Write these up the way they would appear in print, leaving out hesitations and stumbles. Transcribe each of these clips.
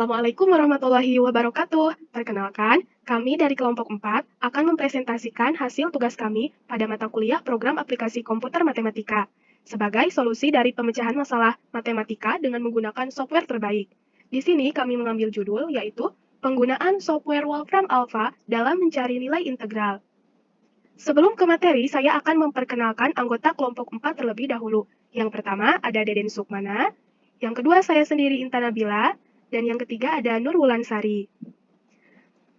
Assalamualaikum warahmatullahi wabarakatuh. Perkenalkan, kami dari kelompok 4 akan mempresentasikan hasil tugas kami pada mata kuliah program aplikasi komputer matematika sebagai solusi dari pemecahan masalah matematika dengan menggunakan software terbaik. Di sini kami mengambil judul yaitu penggunaan software Wolfram Alpha dalam mencari nilai integral. Sebelum ke materi, saya akan memperkenalkan anggota kelompok 4 terlebih dahulu. Yang pertama ada Deden Sukmana, yang kedua saya sendiri Intan Nabila, dan yang ketiga ada Nur Wulansari.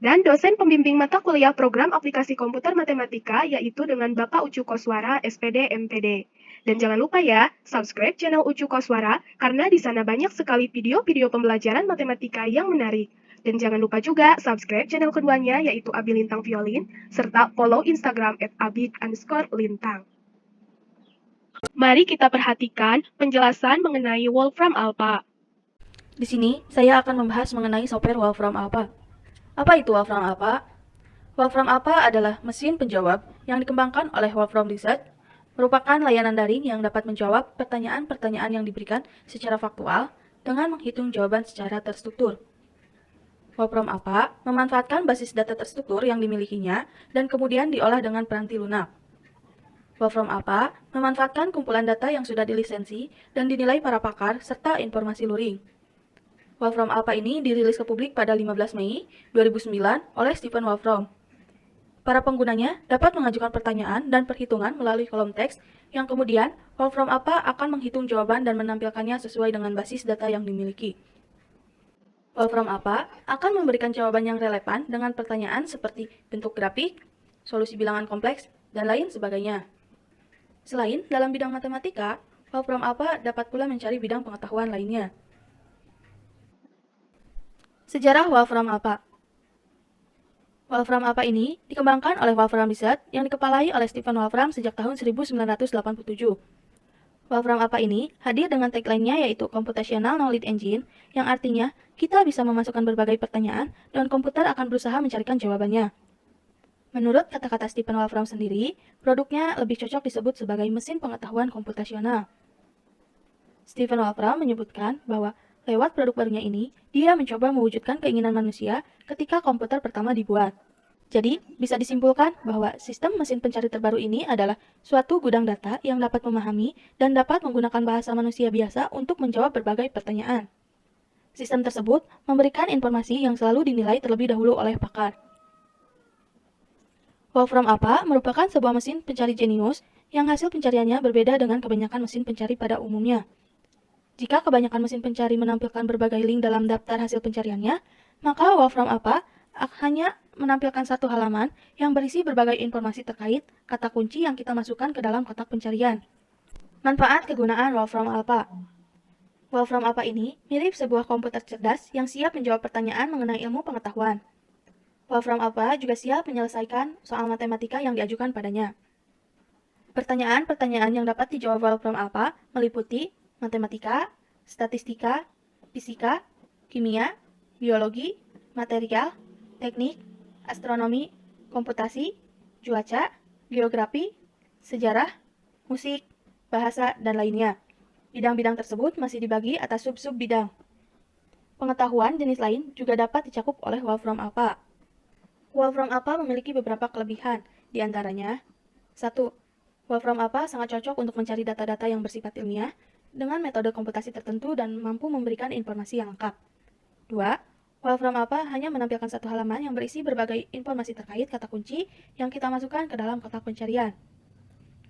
Dan dosen pembimbing mata kuliah program aplikasi komputer matematika yaitu dengan Bapak Ucu Koswara, SPD, MPD. Dan jangan lupa ya, subscribe channel Ucu Koswara karena di sana banyak sekali video-video pembelajaran matematika yang menarik. Dan jangan lupa juga subscribe channel keduanya yaitu Abi Lintang Violin, serta follow Instagram @abi_lintang. Mari kita perhatikan penjelasan mengenai Wolfram Alpha. Di sini, saya akan membahas mengenai software Wolfram Alpha. Apa itu Wolfram Alpha? Wolfram Alpha adalah mesin penjawab yang dikembangkan oleh Wolfram Research, merupakan layanan daring yang dapat menjawab pertanyaan-pertanyaan yang diberikan secara faktual dengan menghitung jawaban secara terstruktur. Wolfram Alpha memanfaatkan basis data terstruktur yang dimilikinya dan kemudian diolah dengan peranti lunak. Wolfram Alpha memanfaatkan kumpulan data yang sudah dilisensi dan dinilai para pakar serta informasi luring. Wolfram Alpha ini dirilis ke publik pada 15 Mei 2009 oleh Stephen Wolfram. Para penggunanya dapat mengajukan pertanyaan dan perhitungan melalui kolom teks yang kemudian Wolfram Alpha akan menghitung jawaban dan menampilkannya sesuai dengan basis data yang dimiliki. Wolfram Alpha akan memberikan jawaban yang relevan dengan pertanyaan seperti bentuk grafik, solusi bilangan kompleks, dan lain sebagainya. Selain dalam bidang matematika, Wolfram Alpha dapat pula mencari bidang pengetahuan lainnya. Sejarah Wolfram Alpha. Wolfram Alpha ini dikembangkan oleh Wolfram Research yang dikepalai oleh Stephen Wolfram sejak tahun 1987. Wolfram Alpha ini hadir dengan tagline-nya yaitu Computational Knowledge Engine, yang artinya kita bisa memasukkan berbagai pertanyaan dan komputer akan berusaha mencarikan jawabannya. Menurut kata-kata Stephen Wolfram sendiri, produknya lebih cocok disebut sebagai mesin pengetahuan komputasional. Stephen Wolfram menyebutkan bahwa lewat produk barunya ini, dia mencoba mewujudkan keinginan manusia ketika komputer pertama dibuat. Jadi, bisa disimpulkan bahwa sistem mesin pencari terbaru ini adalah suatu gudang data yang dapat memahami dan dapat menggunakan bahasa manusia biasa untuk menjawab berbagai pertanyaan. Sistem tersebut memberikan informasi yang selalu dinilai terlebih dahulu oleh pakar. Wolfram Alpha merupakan sebuah mesin pencari jenius yang hasil pencariannya berbeda dengan kebanyakan mesin pencari pada umumnya. Jika kebanyakan mesin pencari menampilkan berbagai link dalam daftar hasil pencariannya, maka Wolfram Alpha hanya menampilkan satu halaman yang berisi berbagai informasi terkait kata kunci yang kita masukkan ke dalam kotak pencarian. Manfaat kegunaan Wolfram Alpha. Wolfram Alpha ini mirip sebuah komputer cerdas yang siap menjawab pertanyaan mengenai ilmu pengetahuan. Wolfram Alpha juga siap menyelesaikan soal matematika yang diajukan padanya. Pertanyaan-pertanyaan yang dapat dijawab Wolfram Alpha meliputi matematika, statistika, fisika, kimia, biologi, material, teknik, astronomi, komputasi, cuaca, geografi, sejarah, musik, bahasa, dan lainnya. Bidang-bidang tersebut masih dibagi atas sub-sub bidang. Pengetahuan jenis lain juga dapat dicakup oleh Wolfram Alpha. Wolfram Alpha memiliki beberapa kelebihan, di antaranya 1. Wolfram Alpha sangat cocok untuk mencari data-data yang bersifat ilmiah dengan metode komputasi tertentu dan mampu memberikan informasi yang lengkap. 2. Wolfram Alpha hanya menampilkan satu halaman yang berisi berbagai informasi terkait kata kunci yang kita masukkan ke dalam kotak pencarian.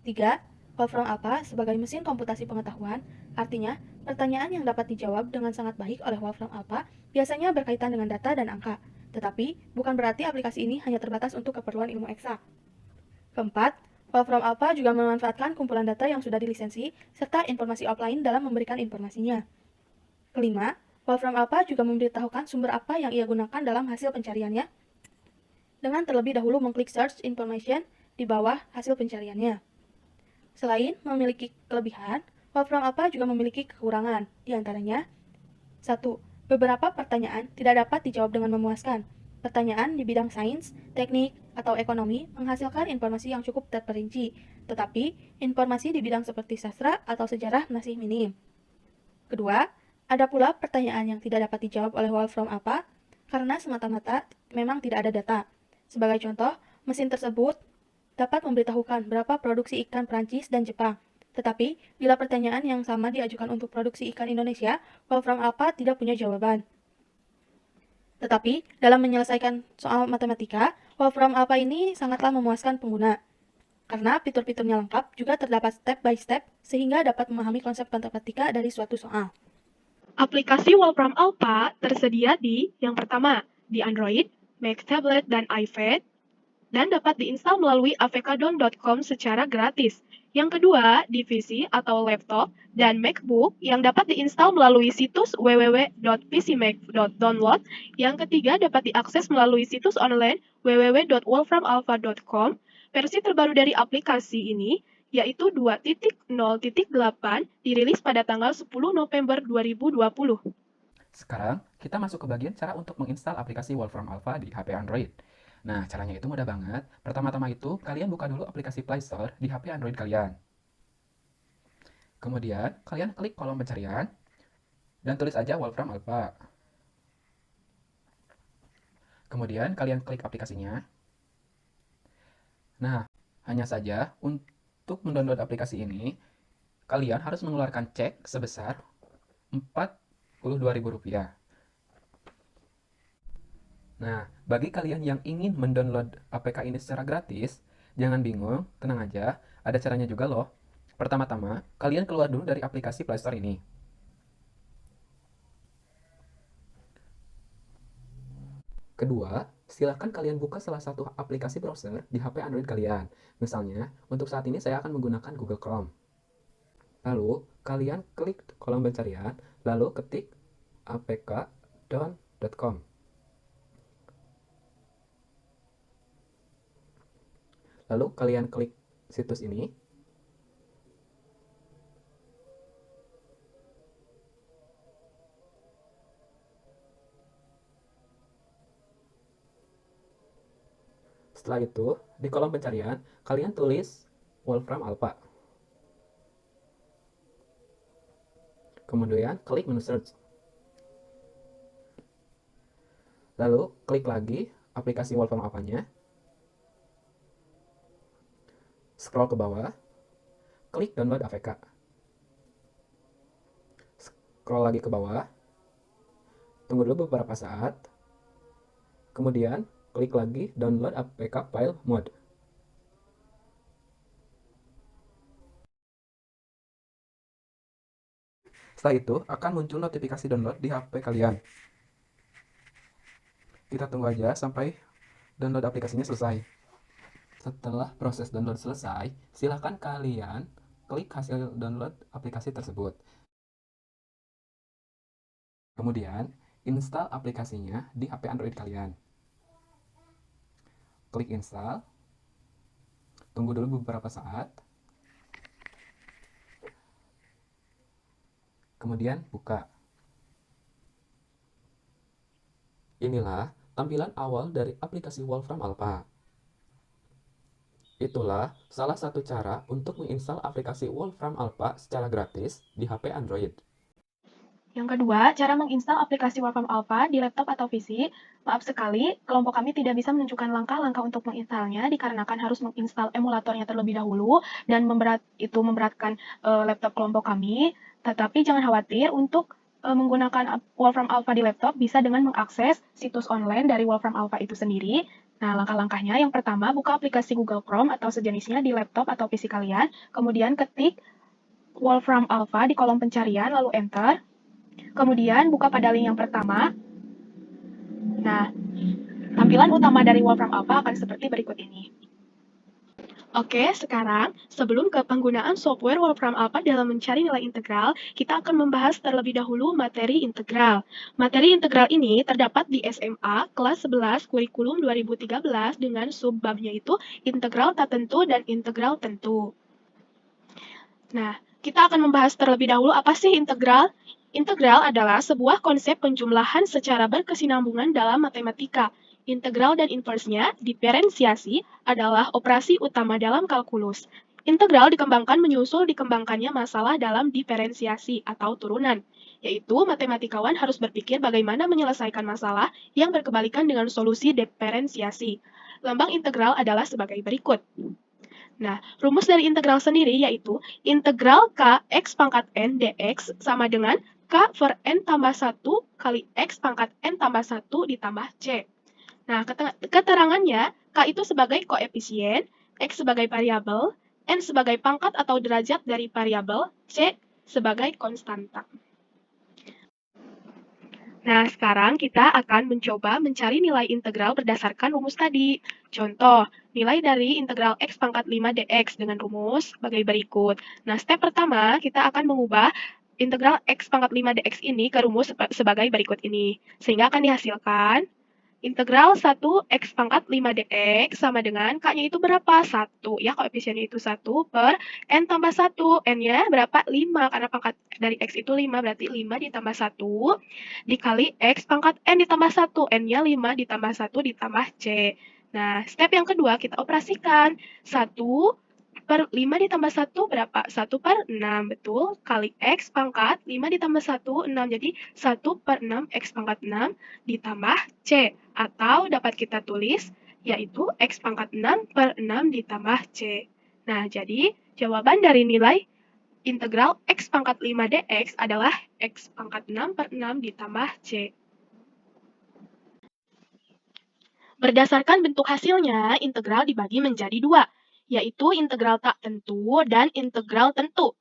3. Wolfram Alpha sebagai mesin komputasi pengetahuan, artinya pertanyaan yang dapat dijawab dengan sangat baik oleh Wolfram Alpha biasanya berkaitan dengan data dan angka, tetapi bukan berarti aplikasi ini hanya terbatas untuk keperluan ilmu eksak. Keempat, Wolfram Alpha juga memanfaatkan kumpulan data yang sudah dilisensi serta informasi offline dalam memberikan informasinya. Kelima, Wolfram Alpha juga memberitahukan sumber apa yang ia gunakan dalam hasil pencariannya dengan terlebih dahulu mengklik search information di bawah hasil pencariannya. Selain memiliki kelebihan, Wolfram Alpha juga memiliki kekurangan, di antaranya 1. Beberapa pertanyaan tidak dapat dijawab dengan memuaskan. Pertanyaan di bidang sains, teknik, atau ekonomi menghasilkan informasi yang cukup terperinci, tetapi informasi di bidang seperti sastra atau sejarah masih minim. Kedua, Ada pula pertanyaan yang tidak dapat dijawab oleh Wolfram Alpha karena semata-mata memang tidak ada data. Sebagai contoh, mesin tersebut dapat memberitahukan berapa produksi ikan Prancis dan Jepang. Tetapi, bila pertanyaan yang sama diajukan untuk produksi ikan Indonesia, Wolfram Alpha tidak punya jawaban. Tetapi, dalam menyelesaikan soal matematika, Wolfram Alpha ini sangatlah memuaskan pengguna. Karena fitur-fiturnya lengkap, juga terdapat step by step, sehingga dapat memahami konsep matematika dari suatu soal. Aplikasi Wolfram Alpha tersedia di yang pertama, di Android, Mac tablet, dan iPad, dan dapat diinstal melalui avkdon.com secara gratis. Yang kedua, di PC atau laptop dan MacBook yang dapat diinstal melalui situs www.pcmac.download. Yang ketiga, dapat diakses melalui situs online www.wolframalpha.com. Versi terbaru dari aplikasi ini yaitu 2.0.8 dirilis pada tanggal 10 November 2020. Sekarang, kita masuk ke bagian cara untuk menginstal aplikasi Wolfram Alpha di HP Android. Nah, caranya itu mudah banget. Pertama-tama itu, kalian buka dulu aplikasi Play Store di HP Android kalian. Kemudian, kalian klik kolom pencarian, dan tulis aja Wolfram Alpha. Kemudian, kalian klik aplikasinya. Nah, hanya saja untuk mendownload aplikasi ini, kalian harus mengeluarkan cek sebesar Rp42.000. Nah, bagi kalian yang ingin mendownload APK ini secara gratis, jangan bingung, tenang aja, ada caranya juga loh. Pertama-tama, kalian keluar dulu dari aplikasi Play Store ini. Kedua, silakan kalian buka salah satu aplikasi browser di HP Android kalian. Misalnya, untuk saat ini saya akan menggunakan Google Chrome. Lalu, kalian klik kolom pencarian, lalu ketik avkdon.com. Lalu kalian klik situs ini. Setelah itu, di kolom pencarian, kalian tulis Wolfram Alpha. Kemudian klik menu search. Lalu klik lagi aplikasi Wolfram Alpha-nya. Scroll ke bawah, klik download APK. Scroll lagi ke bawah, tunggu dulu beberapa saat. Kemudian klik lagi download APK file mode. Setelah itu akan muncul notifikasi download di HP kalian. Kita tunggu aja sampai download aplikasinya selesai. Setelah proses download selesai, silakan kalian klik hasil download aplikasi tersebut. Kemudian, install aplikasinya di HP Android kalian. Klik install. Tunggu dulu beberapa saat. Kemudian buka. Inilah tampilan awal dari aplikasi Wolfram Alpha. Itulah salah satu cara untuk menginstal aplikasi Wolfram Alpha secara gratis di HP Android. Yang kedua, cara menginstal aplikasi Wolfram Alpha di laptop atau PC. Maaf sekali, kelompok kami tidak bisa menunjukkan langkah-langkah untuk menginstalnya dikarenakan harus menginstal emulatornya terlebih dahulu dan memberatkan laptop kelompok kami. Tetapi jangan khawatir, untuk menggunakan Wolfram Alpha di laptop bisa dengan mengakses situs online dari Wolfram Alpha itu sendiri. Nah, langkah-langkahnya yang pertama, buka aplikasi Google Chrome atau sejenisnya di laptop atau PC kalian. Kemudian ketik Wolfram Alpha di kolom pencarian, lalu enter. Kemudian buka pada link yang pertama. Nah, tampilan utama dari Wolfram Alpha akan seperti berikut ini. Oke, sekarang sebelum ke penggunaan software Wolfram Alpha dalam mencari nilai integral, kita akan membahas terlebih dahulu materi integral. Materi integral ini terdapat di SMA kelas 11 kurikulum 2013 dengan subbabnya itu integral tak tentu dan integral tentu. Nah, kita akan membahas terlebih dahulu apa sih integral? Integral adalah sebuah konsep penjumlahan secara berkesinambungan dalam matematika. Integral dan inversnya, diferensiasi, adalah operasi utama dalam kalkulus. Integral dikembangkan menyusul dikembangkannya masalah dalam diferensiasi atau turunan. yaitu matematikawan harus berpikir bagaimana menyelesaikan masalah yang berkebalikan dengan solusi diferensiasi. Lambang integral adalah sebagai berikut. Nah, rumus dari integral sendiri yaitu integral k x pangkat n dx sama dengan k per n tambah 1 kali x pangkat n tambah 1 ditambah c. Nah, keterangannya, k itu sebagai koefisien, x sebagai variabel, n sebagai pangkat atau derajat dari variabel, c sebagai konstanta. Nah, sekarang kita akan mencoba mencari nilai integral berdasarkan rumus tadi. Contoh, nilai dari integral x pangkat 5 dx dengan rumus sebagai berikut. Nah, step pertama, kita akan mengubah integral x pangkat 5 dx ini ke rumus sebagai berikut ini. Sehingga akan dihasilkan integral 1 x pangkat 5 dx sama dengan k-nya itu berapa? 1. Ya, koefisiennya itu 1 per n tambah 1. N-nya berapa? 5. Karena pangkat dari x itu 5, berarti 5 ditambah 1 dikali x pangkat n ditambah 1. N-nya 5 ditambah 1 ditambah c. Nah, step yang kedua kita operasikan. 1 per 5 ditambah 1 berapa? 1 per 6, betul? Kali x pangkat 5 ditambah 1, 6. Jadi 1 per 6 x pangkat 6 ditambah c. Atau dapat kita tulis yaitu x pangkat 6 per 6 ditambah c. Nah, jadi jawaban dari nilai integral x pangkat 5 dx adalah x pangkat 6 per 6 ditambah c. Berdasarkan bentuk hasilnya, integral dibagi menjadi dua, yaitu integral tak tentu dan integral tentu.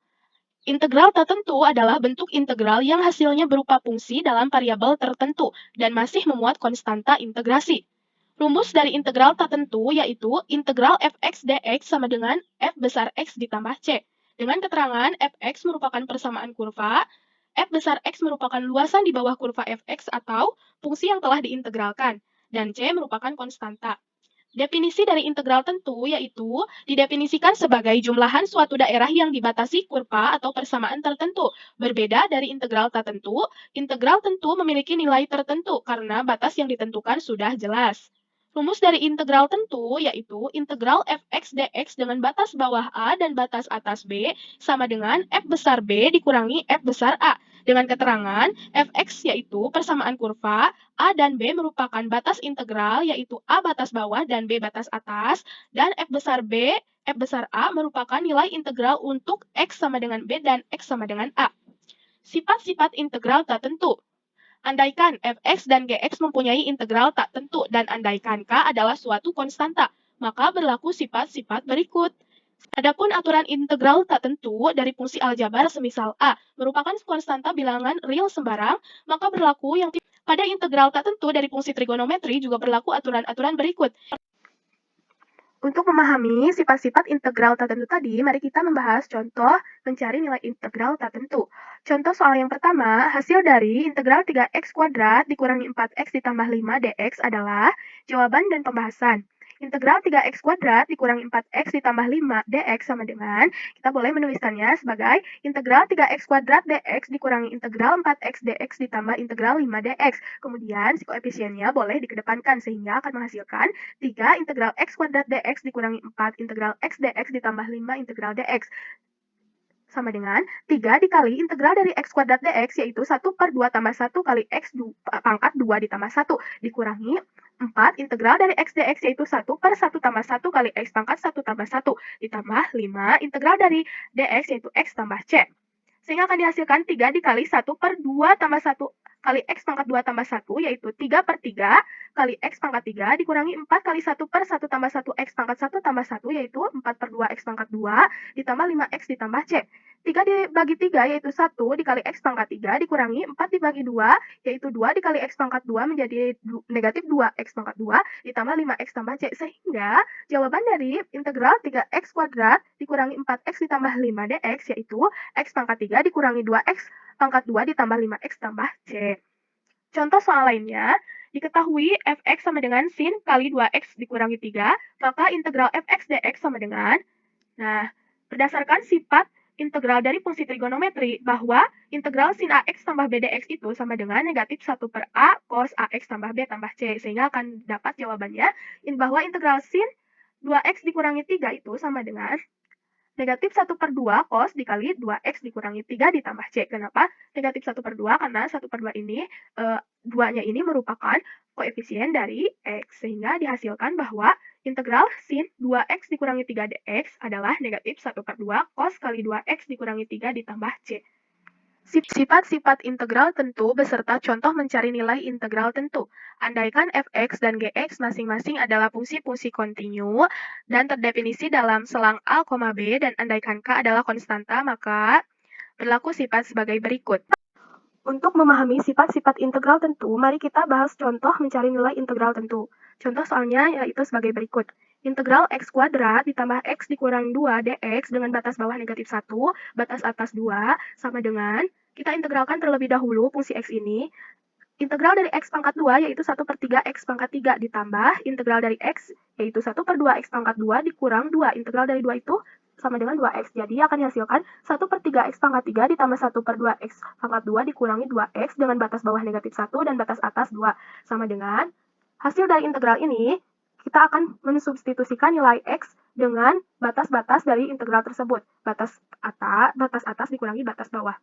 Integral tak tentu adalah bentuk integral yang hasilnya berupa fungsi dalam variabel tertentu dan masih memuat konstanta integrasi. Rumus dari integral tak tentu yaitu integral fx dx sama dengan f besar x ditambah c. Dengan keterangan fx merupakan persamaan kurva, f besar x merupakan luasan di bawah kurva fx atau fungsi yang telah diintegralkan, dan c merupakan konstanta. Definisi dari integral tentu yaitu didefinisikan sebagai jumlahan suatu daerah yang dibatasi kurva atau persamaan tertentu. Berbeda dari integral tak tentu memiliki nilai tertentu karena batas yang ditentukan sudah jelas. Rumus dari integral tentu yaitu integral fx dx dengan batas bawah a dan batas atas b sama dengan f besar b dikurangi f besar a. Dengan keterangan fx yaitu persamaan kurva, a dan b merupakan batas integral yaitu a batas bawah dan b batas atas, dan f besar b, f besar a merupakan nilai integral untuk x sama dengan b dan x sama dengan a. Sifat-sifat integral tak tentu. Andaikan fx dan gx mempunyai integral tak tentu dan andaikan k adalah suatu konstanta, maka berlaku sifat-sifat berikut. Adapun aturan integral tak tentu dari fungsi aljabar semisal a merupakan konstanta bilangan real sembarang, maka berlaku yang pada integral tak tentu dari fungsi trigonometri juga berlaku aturan-aturan berikut. Untuk memahami sifat-sifat integral tak tentu tadi, mari kita membahas contoh mencari nilai integral tak tentu. Contoh soal yang pertama, hasil dari integral 3x kuadrat dikurangi 4x ditambah 5 dx adalah jawaban dan pembahasan. Integral 3x kuadrat dikurangi 4x ditambah 5 dx sama dengan, kita boleh menuliskannya sebagai integral 3x kuadrat dx dikurangi integral 4x dx ditambah integral 5 dx. Kemudian si koefisiennya boleh dikedepankan sehingga akan menghasilkan 3 integral x kuadrat dx dikurangi 4 integral x dx ditambah 5 integral dx. Sama dengan 3 dikali integral dari x kuadrat dx yaitu 1 per 2 tambah 1 kali x pangkat 2 ditambah 1 dikurangi 4 integral dari x dx yaitu 1 per 1 tambah 1 kali x pangkat 1 tambah 1 ditambah 5 integral dari dx yaitu x tambah c. Sehingga akan dihasilkan 3 dikali 1 per 2 tambah 1 kali x pangkat 2 tambah 1 yaitu 3 per 3 kali x pangkat 3 dikurangi 4 kali 1 per 1 tambah 1 x pangkat 1 tambah 1 yaitu 4 per 2 x pangkat 2 ditambah 5x ditambah c. 3 dibagi 3 yaitu 1 dikali x pangkat 3 dikurangi 4 dibagi 2 yaitu 2 dikali x pangkat 2 menjadi negatif 2x pangkat 2 ditambah 5x tambah c. Sehingga jawaban dari integral 3x kuadrat dikurangi 4x ditambah 5 dx yaitu x pangkat 3 dikurangi 2x pangkat 2 ditambah 5x tambah c. Contoh soal lainnya, diketahui fx sama dengan sin kali 2x dikurangi 3, maka integral fx dx sama dengan, nah, berdasarkan sifat integral dari fungsi trigonometri, bahwa integral sin ax tambah b dx itu sama dengan negatif 1 per a cos ax tambah b tambah c, sehingga akan dapat jawabannya bahwa integral sin 2x dikurangi 3 itu sama dengan Negatif 1/2 cos dikali 2x dikurangi 3 ditambah c. Kenapa negatif 1/2? Karena 1/2 ini, 2-nya ini merupakan koefisien dari x. Sehingga dihasilkan bahwa integral sin 2x dikurangi 3 dx adalah negatif 1/2 cos kali 2x dikurangi 3 ditambah c. Sifat-sifat integral tentu beserta contoh mencari nilai integral tentu. Andaikan fx dan gx masing-masing adalah fungsi-fungsi kontinu dan terdefinisi dalam selang A, B, dan andaikan k adalah konstanta, maka berlaku sifat sebagai berikut. Untuk memahami sifat-sifat integral tentu, mari kita bahas contoh mencari nilai integral tentu. Contoh soalnya yaitu sebagai berikut. Integral x kuadrat ditambah x dikurang 2 dx dengan batas bawah negatif 1, batas atas 2, sama dengan, kita integralkan terlebih dahulu fungsi x ini. Integral dari x pangkat 2 yaitu 1/3 x pangkat 3 ditambah integral dari x yaitu 1/2 x pangkat 2 dikurang 2. Integral dari 2 itu sama dengan 2x. Jadi akan dihasilkan 1/3 x pangkat 3 ditambah 1/2 x pangkat 2 dikurangi 2x dengan batas bawah negatif 1 dan batas atas 2. Sama dengan hasil dari integral ini, kita akan mensubstitusikan nilai x dengan batas-batas dari integral tersebut. Batas atas dikurangi batas bawah.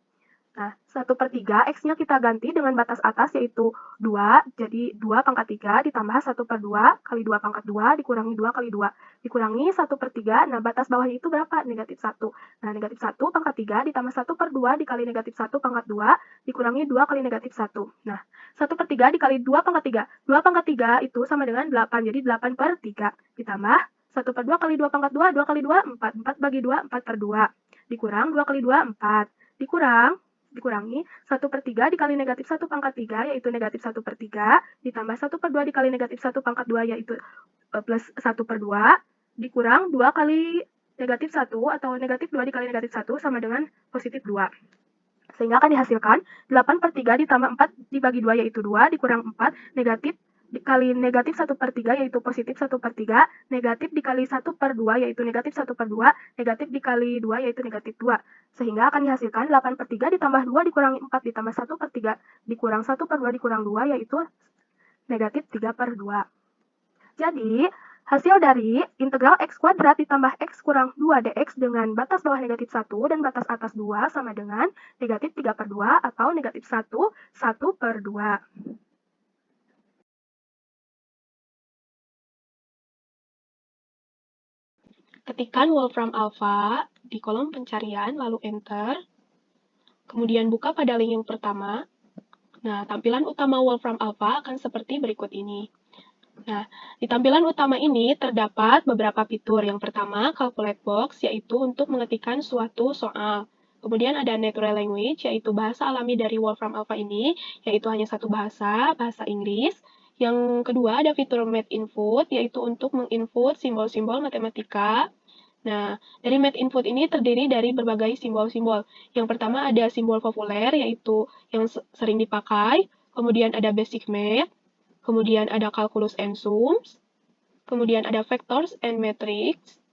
Nah, 1/3 x-nya kita ganti dengan batas atas yaitu 2, jadi 2 pangkat 3 ditambah 1/2 kali 2 pangkat 2 dikurangi 2 kali 2. Dikurangi 1/3, nah batas bawahnya itu berapa? Negatif 1. Nah, negatif 1 pangkat 3 ditambah 1/2 dikali negatif 1 pangkat 2 dikurangi 2 kali negatif 1. Nah, 1/3 dikali 2 pangkat 3. 2 pangkat 3 itu sama dengan 8, jadi 8/3. Ditambah 1/2 kali 2 pangkat 2, 2 kali 2, 4. 4 bagi 2, 4/2. Dikurang 2 kali 2, 4. Dikurangi 1/3 dikali negatif 1 pangkat 3 yaitu negatif 1/3 ditambah 1/2 dikali negatif 1 pangkat 2 yaitu plus 1/2 dikurang 2 kali negatif 1 atau negatif 2 dikali negatif 1 sama dengan positif 2. Sehingga akan dihasilkan 8/3 ditambah 4 dibagi 2 yaitu 2 dikurang 4 negatif dikali negatif 1/3 yaitu positif 1/3, negatif dikali 1/2 yaitu negatif 1/2, negatif dikali 2 yaitu negatif 2. Sehingga akan dihasilkan 8/3 ditambah 2 dikurangi 4 ditambah 1/3 dikurang 1/2 dikurang 2 yaitu negatif 3/2. Jadi, hasil dari integral x kuadrat ditambah x kurang 2 dx dengan batas bawah negatif 1 dan batas atas 2 sama dengan negatif 3/2 atau negatif 1/2. Ketikkan Wolfram Alpha di kolom pencarian, lalu Enter. Kemudian buka pada link yang pertama. Nah, tampilan utama Wolfram Alpha akan seperti berikut ini. Nah, di tampilan utama ini terdapat beberapa fitur. Yang pertama, Calculate Box, yaitu untuk mengetikkan suatu soal. Kemudian ada Natural Language, yaitu bahasa alami dari Wolfram Alpha ini, yaitu hanya satu bahasa Inggris. Yang kedua, ada fitur Math Input, yaitu untuk menginput simbol-simbol matematika. Nah, dari Math Input ini terdiri dari berbagai simbol-simbol. Yang pertama ada simbol populer, yaitu yang sering dipakai. Kemudian ada Basic Math. Kemudian ada Calculus and Sums. Kemudian ada Vectors and Matrix.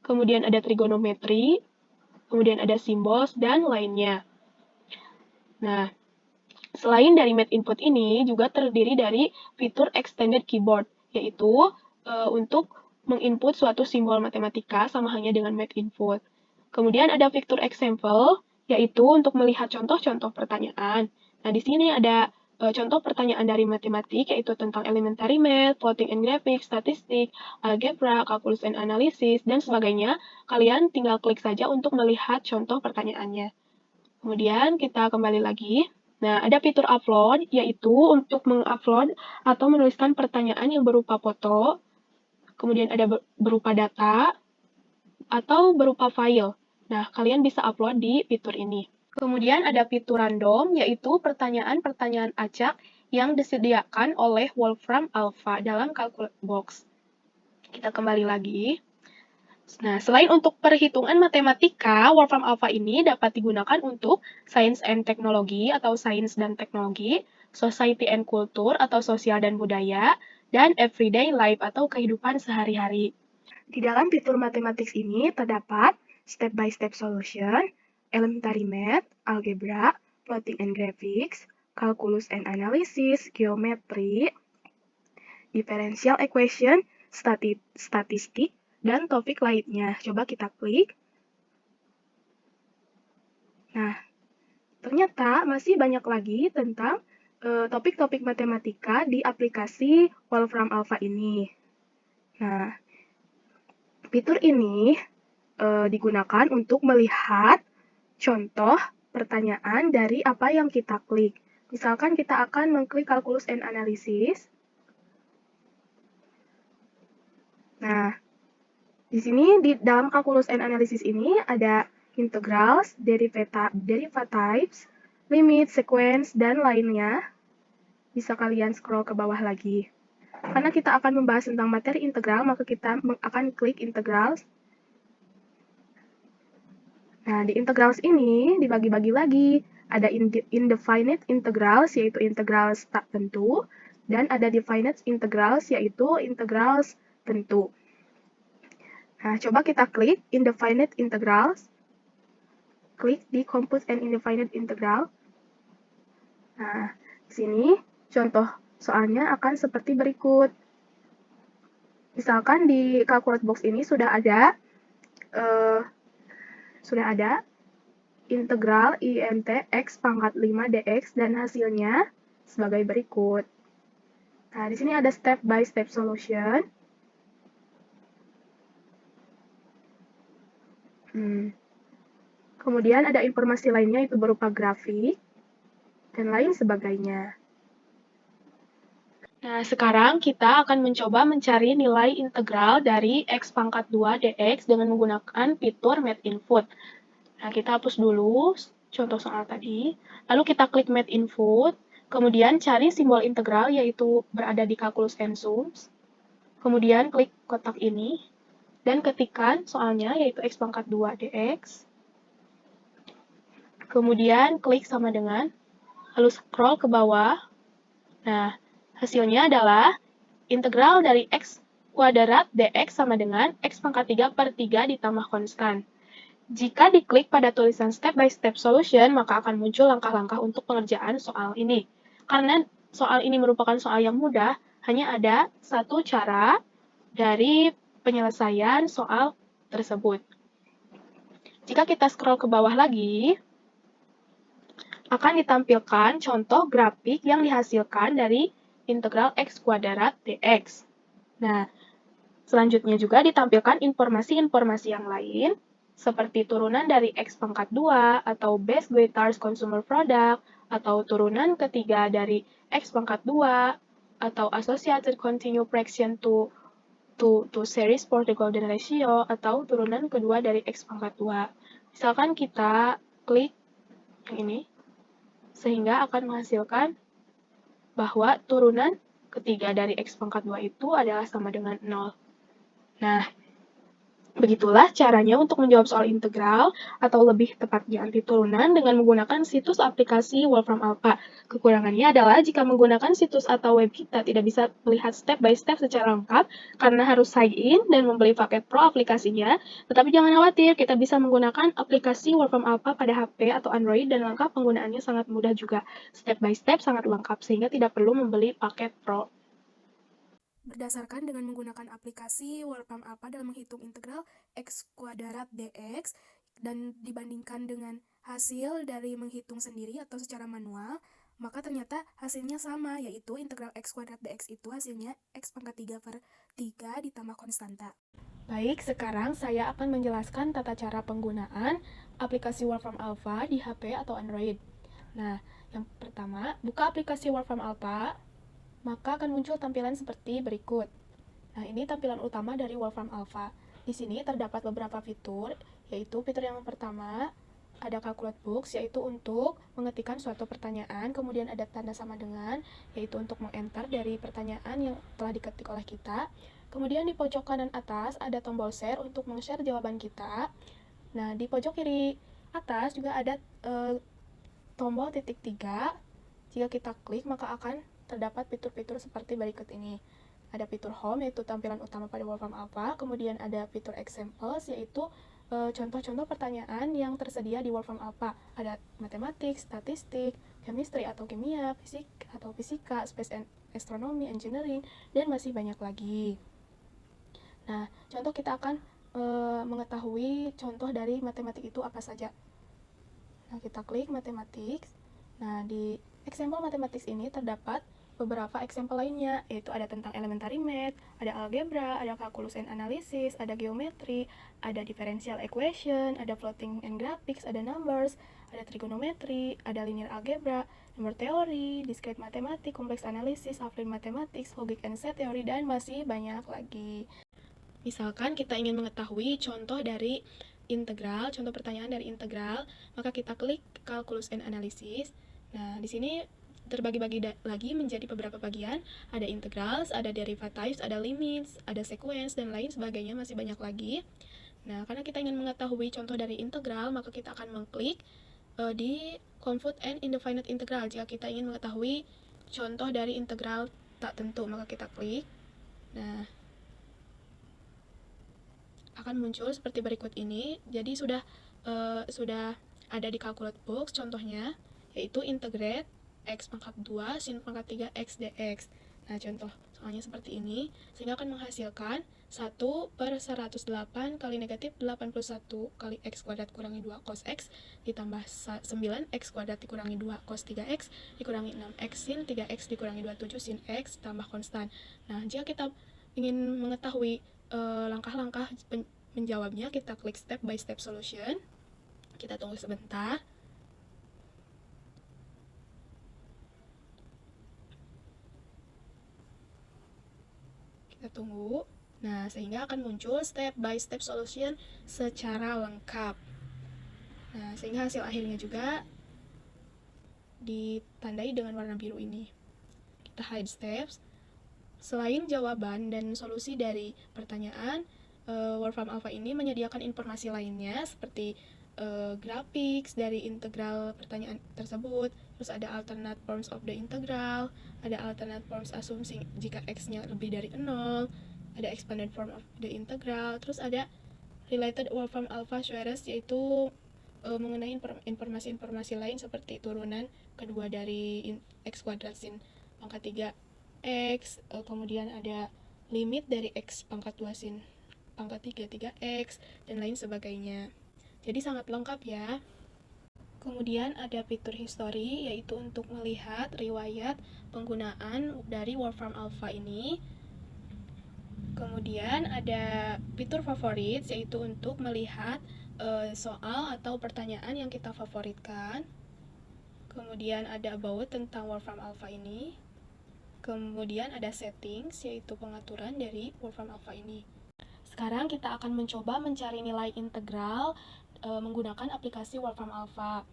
Kemudian ada Trigonometry. Kemudian ada Symbols, dan lainnya. Nah, selain dari Math Input ini, juga terdiri dari fitur Extended Keyboard, yaitu untuk menginput suatu simbol matematika sama halnya dengan Math Input. Kemudian ada fitur Example, yaitu untuk melihat contoh-contoh pertanyaan. Nah, di sini ada contoh pertanyaan dari matematik, yaitu tentang elementary math, plotting and graphics, statistik, algebra, calculus and analysis, dan sebagainya. Kalian tinggal klik saja untuk melihat contoh pertanyaannya. Kemudian kita kembali lagi. Nah, ada fitur upload, yaitu untuk mengupload atau menuliskan pertanyaan yang berupa foto, kemudian ada berupa data, atau berupa file. Nah, kalian bisa upload di fitur ini. Kemudian ada fitur random, yaitu pertanyaan-pertanyaan acak yang disediakan oleh Wolfram Alpha dalam Calculate Box. Kita kembali lagi. Nah, selain untuk perhitungan matematika, Wolfram Alpha ini dapat digunakan untuk Science and Technology atau Sains dan Teknologi, Society and Culture atau Sosial dan Budaya, dan Everyday Life atau kehidupan sehari-hari. Di dalam fitur mathematics ini terdapat step-by-step solution, elementary math, algebra, plotting and graphics, calculus and analysis, geometry, differential equation, statistik, dan topik lainnya. Coba kita klik. Nah, ternyata masih banyak lagi tentang topik-topik matematika di aplikasi Wolfram Alpha ini. Nah, fitur ini digunakan untuk melihat contoh pertanyaan dari apa yang kita klik. Misalkan kita akan mengklik Calculus and Analysis. Nah, di sini di dalam Calculus and Analysis ini ada integrals, derivatives, limit, sequence, dan lainnya. Bisa kalian scroll ke bawah lagi. Karena kita akan membahas tentang materi integral, maka kita akan klik integrals. Nah, di integrals ini dibagi-bagi lagi. Ada indefinite integrals, yaitu integrals tak tentu, dan ada definite integrals, yaitu integrals tentu. Nah, coba kita klik indefinite integrals. Klik di compute and indefinite integral. Nah, di sini contoh soalnya akan seperti berikut. Misalkan di calculate box ini sudah ada integral int x pangkat 5 dx dan hasilnya sebagai berikut. Nah, di sini ada step by step solution. Kemudian ada informasi lainnya, itu berupa grafik dan lain sebagainya. Nah, sekarang kita akan mencoba mencari nilai integral dari x pangkat 2 dx dengan menggunakan fitur MathInput. Nah, kita hapus dulu contoh soal tadi. Lalu kita klik MathInput, kemudian cari simbol integral, yaitu berada di Calculus and Sums. Kemudian klik kotak ini, dan ketikkan soalnya, yaitu x pangkat 2 dx. Kemudian klik sama dengan, lalu scroll ke bawah. Nah, hasilnya adalah integral dari x kuadrat dx sama dengan x pangkat 3 per 3 ditambah konstan. Jika diklik pada tulisan step by step solution, maka akan muncul langkah-langkah untuk pengerjaan soal ini. Karena soal ini merupakan soal yang mudah, hanya ada satu cara dari penyelesaian soal tersebut. Jika kita scroll ke bawah lagi, akan ditampilkan contoh grafik yang dihasilkan dari integral x kuadrat dx. Nah, selanjutnya juga ditampilkan informasi-informasi yang lain, seperti turunan dari x pangkat 2, atau base Guattars consumer product, atau turunan ketiga dari x pangkat 2, atau associated continuous fraction to series for the golden ratio, atau turunan kedua dari x pangkat 2. Misalkan kita klik yang ini, sehingga akan menghasilkan bahwa turunan ketiga dari x pangkat 2 itu adalah sama dengan 0. Nah, begitulah caranya untuk menjawab soal integral, atau lebih tepatnya anti turunan, dengan menggunakan situs aplikasi Wolfram Alpha. Kekurangannya adalah jika menggunakan situs atau web kita tidak bisa melihat step by step secara lengkap, karena harus sign in dan membeli paket pro aplikasinya. Tetapi jangan khawatir, kita bisa menggunakan aplikasi Wolfram Alpha pada HP atau Android, dan langkah penggunaannya sangat mudah juga. Step by step sangat lengkap, sehingga tidak perlu membeli paket pro. Berdasarkan dengan menggunakan aplikasi Wolfram Alpha dalam menghitung integral x kuadrat dx dan dibandingkan dengan hasil dari menghitung sendiri atau secara manual, maka ternyata hasilnya sama, yaitu integral x kuadrat dx itu hasilnya x pangkat 3 per 3 ditambah konstanta. Baik, sekarang saya akan menjelaskan tata cara penggunaan aplikasi Wolfram Alpha di HP atau Android. Nah, yang pertama, buka aplikasi Wolfram Alpha, maka akan muncul tampilan seperti berikut. Nah, ini tampilan utama dari Wolfram Alpha. Di sini terdapat beberapa fitur, yaitu fitur yang pertama, ada calculate box, yaitu untuk mengetikkan suatu pertanyaan, kemudian ada tanda sama dengan, yaitu untuk meng-enter dari pertanyaan yang telah diketik oleh kita. Kemudian di pojok kanan atas ada tombol share untuk meng-share jawaban kita. Nah, di pojok kiri atas juga ada tombol titik 3. Jika kita klik, maka akan terdapat fitur-fitur seperti berikut ini. Ada fitur home, yaitu tampilan utama pada Wolfram Alpha. Kemudian ada fitur examples, yaitu contoh-contoh pertanyaan yang tersedia di Wolfram Alpha. Ada matematik, statistik, chemistry atau kimia, fisik atau fisika, space and astronomy, engineering, dan masih banyak lagi. Nah, contoh kita akan mengetahui contoh dari matematik itu apa saja. Nah, kita klik Mathematics. Nah, di example Mathematics ini terdapat beberapa example lainnya, yaitu ada tentang elementary math, ada algebra, ada calculus and analysis, ada geometry, ada differential equation, ada floating and graphics, ada numbers, ada trigonometry, ada linear algebra, number theory, discrete mathematics, complex analysis, applied mathematics, logic and set theory, dan masih banyak lagi. Misalkan kita ingin mengetahui contoh dari integral, contoh pertanyaan dari integral, maka kita klik calculus and analysis. Nah, di sini terbagi-bagi lagi menjadi beberapa bagian, ada integrals, ada derivatives, ada limits, ada sequence, dan lain sebagainya, masih banyak lagi. Nah, karena kita ingin mengetahui contoh dari integral, maka kita akan mengklik di convolute and indefinite integral. Jika kita ingin mengetahui contoh dari integral tak tentu, maka kita klik. Nah, akan muncul seperti berikut ini. Jadi sudah ada di calculate box contohnya, yaitu integrate x pangkat 2 sin pangkat 3 x dx. Nah, contoh soalnya seperti ini, sehingga akan menghasilkan 1/108 kali negatif 81 kali x kuadrat kurangi 2 cos x ditambah 9 x kuadrat dikurangi 2 cos 3x dikurangi 6x sin 3x dikurangi 27 sin x tambah konstan. Nah, jika kita ingin mengetahui langkah-langkah menjawabnya, kita klik step by step solution. Kita tunggu sebentar. Kita tunggu. Nah, sehingga akan muncul step by step solution secara lengkap. Nah, sehingga hasil akhirnya juga ditandai dengan warna biru ini. Kita hide steps. Selain jawaban dan solusi dari pertanyaan, Wolfram Alpha ini menyediakan informasi lainnya seperti graphics dari integral pertanyaan tersebut, terus ada alternate forms of the integral, ada alternate forms asumsi jika x-nya lebih dari 0, ada expanded form of the integral, terus ada related Wolfram Alpha Squares, yaitu mengenai informasi-informasi lain seperti turunan kedua dari x kuadrat sin pangkat 3 x, kemudian ada limit dari x pangkat 2 sin pangkat 3 3x, dan lain sebagainya. Jadi sangat lengkap ya. Kemudian ada fitur history, yaitu untuk melihat riwayat penggunaan dari Wolfram Alpha ini. Kemudian ada fitur favorites, yaitu untuk melihat soal atau pertanyaan yang kita favoritkan. Kemudian ada about tentang Wolfram Alpha ini. Kemudian ada settings, yaitu pengaturan dari Wolfram Alpha ini. Sekarang kita akan mencoba mencari nilai integral menggunakan aplikasi Wolfram Alpha.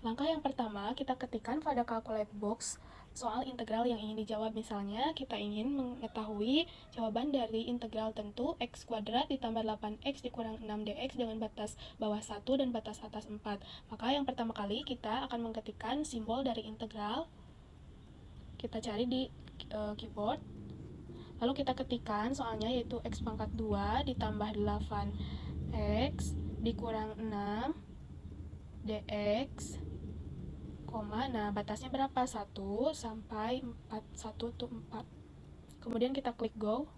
Langkah yang pertama, kita ketikkan pada calculate box soal integral yang ingin dijawab. Misalnya, kita ingin mengetahui jawaban dari integral tentu x kuadrat ditambah 8x dikurang 6dx dengan batas bawah 1 dan batas atas 4. Maka yang pertama kali kita akan mengetikkan simbol dari integral. Kita cari di keyboard. Lalu kita ketikkan soalnya, yaitu x pangkat 2 ditambah 8x dikurang 6 dx, nah batasnya berapa? 1 sampai 4, 1 to 4. Kemudian kita klik go,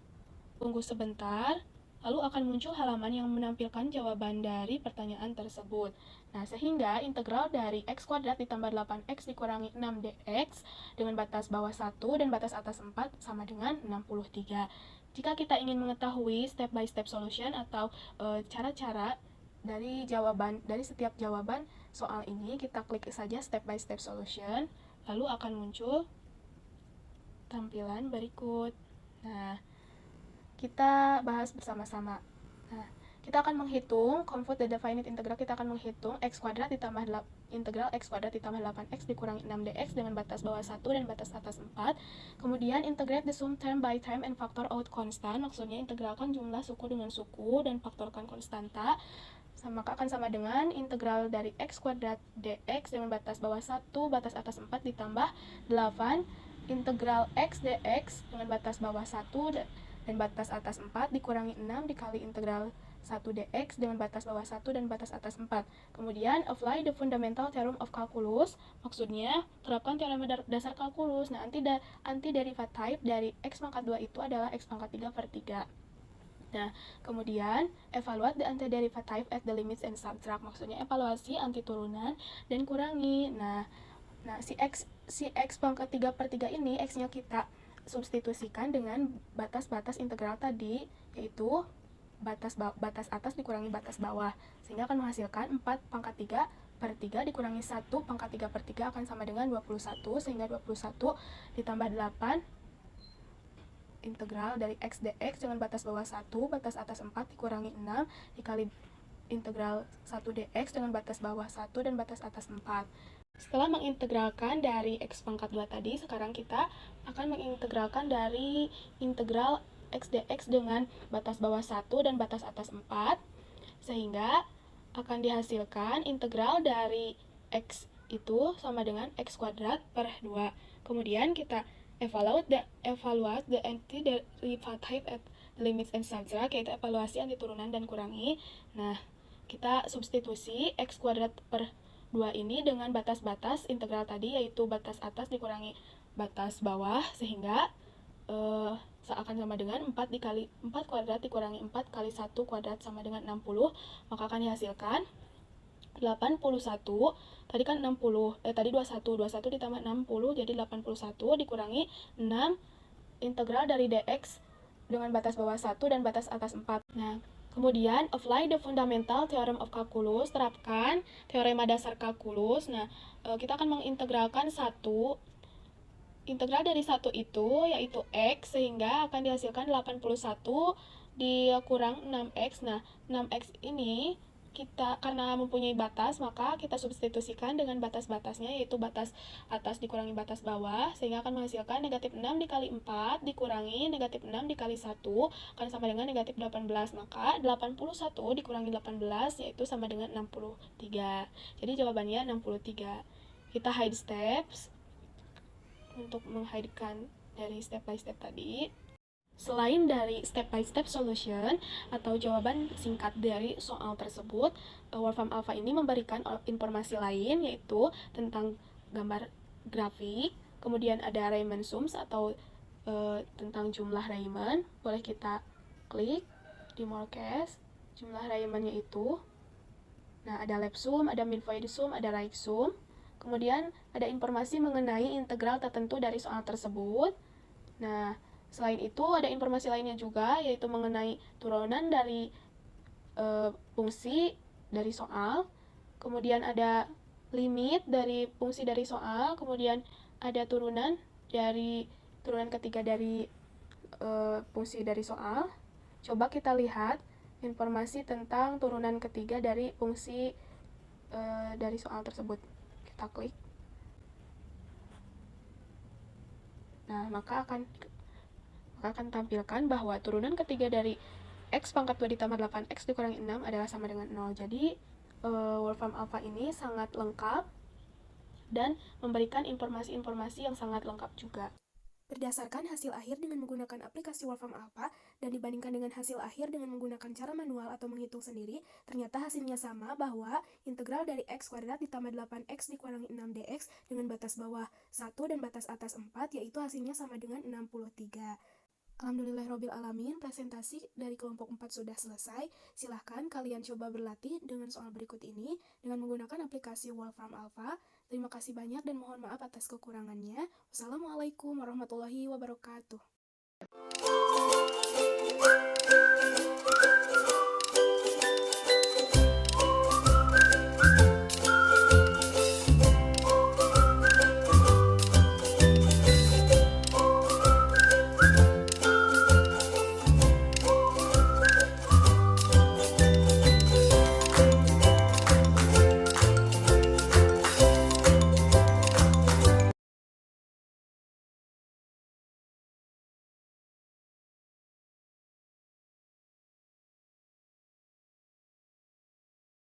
tunggu sebentar, lalu akan muncul halaman yang menampilkan jawaban dari pertanyaan tersebut. Nah, sehingga integral dari x kuadrat ditambah 8x dikurangi 6 dx dengan batas bawah 1 dan batas atas 4 sama dengan 63. Jika kita ingin mengetahui step by step solution atau cara-cara dari setiap jawaban soal ini, kita klik saja step by step solution, lalu akan muncul tampilan berikut. Nah, kita bahas bersama-sama. Nah, kita akan menghitung convolute the definite integral. Kita akan menghitung x kuadrat ditambah integral x kuadrat ditambah 8x dikurangi 6 dx dengan batas bawah 1 dan batas atas 4. Kemudian integrate the sum term by term and factor out constant. Maksudnya integralkan jumlah suku dengan suku dan faktorkan konstanta. Maka akan sama dengan integral dari x kuadrat dx dengan batas bawah 1, batas atas 4 ditambah 8 integral x dx dengan batas bawah 1 dan batas atas 4 dikurangi 6 dikali integral 1 dx dengan batas bawah 1 dan batas atas 4. Kemudian apply the fundamental theorem of calculus. Maksudnya terapkan teorema dasar kalkulus. Nah, antiderivative dari x pangkat 2 itu adalah x pangkat 3/3. Nah, kemudian evaluate the antiderivative at the limits and subtract. Maksudnya evaluasi anti turunan dan kurangi. Nah si x pangkat 3/3 ini, x-nya kita substitusikan dengan batas-batas integral tadi, yaitu batas atas dikurangi batas bawah, sehingga akan menghasilkan 4/3 dikurangi 1/3/3 akan sama dengan 21, sehingga 21 ditambah 8 integral dari x dx dengan batas bawah 1, batas atas 4 dikurangi 6 dikali integral 1 dx dengan batas bawah 1 dan batas atas 4. Setelah mengintegralkan dari x pangkat 2 tadi, sekarang kita akan mengintegralkan dari integral x dx dengan batas bawah 1 dan batas atas 4, sehingga akan dihasilkan integral dari x itu sama dengan x kuadrat per 2. Kemudian kita evaluate the antiderivative at the limits and subtract, yaitu evaluasi anti turunan dan kurangi. Nah, kita substitusi x kuadrat per 2 ini dengan batas-batas integral tadi, yaitu batas atas dikurangi batas bawah, sehingga akan sama dengan 4 kuadrat dikurangi 4 kali 1 kuadrat sama dengan 60, maka akan dihasilkan 81. Tadi kan 60, tadi 21 ditambah 60 jadi 81 dikurangi 6 integral dari dx dengan batas bawah 1 dan batas atas 4. Nah, kemudian apply the fundamental theorem of calculus, terapkan teorema dasar kalkulus. Nah, kita akan mengintegralkan integral dari 1 itu yaitu x, sehingga akan dihasilkan 81 dikurang 6x. Nah, 6x ini kita karena mempunyai batas, maka kita substitusikan dengan batas-batasnya, yaitu batas atas dikurangi batas bawah, sehingga akan menghasilkan negatif 6 dikali 4 dikurangi negatif 6 dikali 1 akan sama dengan negatif 18, maka 81 dikurangi 18 yaitu sama dengan 63. Jadi jawabannya 63. Kita hide steps untuk menghidekan dari step by step tadi. Selain dari step by step solution atau jawaban singkat dari soal tersebut, Wolfram Alpha ini memberikan informasi lain, yaitu tentang gambar grafik, kemudian ada Riemann sums atau tentang jumlah Riemann. Boleh kita klik di Morcast jumlah Riemann-nya itu. Nah, ada left sum, ada midpoint sum, ada right sum. Kemudian ada informasi mengenai integral tertentu dari soal tersebut. Nah, selain itu ada informasi lainnya juga, yaitu mengenai turunan dari fungsi dari soal. Kemudian ada limit dari fungsi dari soal. Kemudian ada turunan ketiga dari fungsi dari soal. Coba kita lihat informasi tentang turunan ketiga dari fungsi dari soal tersebut. Kita klik. Nah, maka akan tampilkan bahwa turunan ketiga dari x pangkat 2 ditambah 8x dikurangi 6 adalah sama dengan 0. Jadi, Wolfram Alpha ini sangat lengkap dan memberikan informasi-informasi yang sangat lengkap juga. Berdasarkan hasil akhir dengan menggunakan aplikasi Wolfram Alpha dan dibandingkan dengan hasil akhir dengan menggunakan cara manual atau menghitung sendiri, ternyata hasilnya sama, bahwa integral dari x kuadrat ditambah 8x dikurangi 6 dx dengan batas bawah 1 dan batas atas 4, yaitu hasilnya sama dengan 63. Alhamdulillahirrabbilalamin, presentasi dari kelompok 4 sudah selesai. Silahkan kalian coba berlatih dengan soal berikut ini dengan menggunakan aplikasi Wolfram Alpha. Terima kasih banyak dan mohon maaf atas kekurangannya. Wassalamualaikum warahmatullahi wabarakatuh.